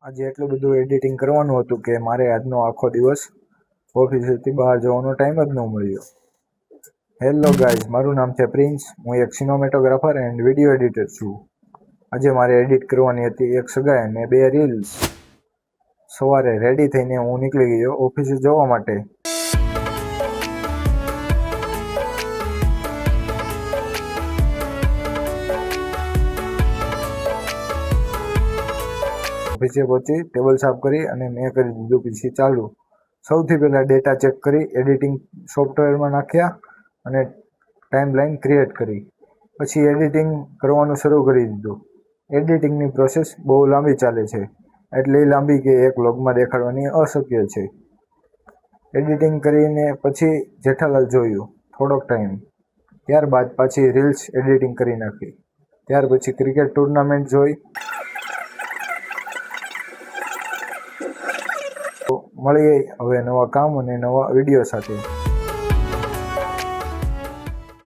આજે એટલું બધું એડિટિંગ કરવાનું હતું કે મારે આજનો આખો દિવસ ઓફિસેથી બહાર જવાનો ટાઈમ જ ન મળ્યો. હેલો ગાઈઝ, મારું નામ છે પ્રિન્સ. હું એક સિનેમેટોગ્રાફર એન્ડ વિડીયો એડિટર છું. આજે મારે એડિટ કરવાની હતી એક સગાઈ અને 2 રીલ્સ. સવારે રેડી થઈને હું નીકળી ગયો ઓફિસે જવા માટે. ઓફિસે પહોંચી ટેબલ સાફ કરી અને મેં કરી દીધું પીસી ચાલુ. સૌથી પહેલાં ડેટા ચેક કરી એડિટિંગ સોફ્ટવેરમાં નાખ્યા અને ટાઈમલાઈન ક્રિએટ કરી. પછી એડિટિંગ કરવાનું શરૂ કરી દીધું. એડિટિંગની પ્રોસેસ બહુ લાંબી ચાલે છે, એટલી લાંબી કે એક વ્લોગમાં દેખાડવાની અશક્ય છે. એડિટિંગ કરીને પછી જેઠાલાલ જોયું થોડોક ટાઈમ, ત્યારબાદ પાછી રીલ્સ એડિટિંગ કરી નાખી. ત્યાર પછી ક્રિકેટ ટુર્નામેન્ટ જોઈ. મળીએ હવે નવા કામ અને નવા વિડીયો સાથે.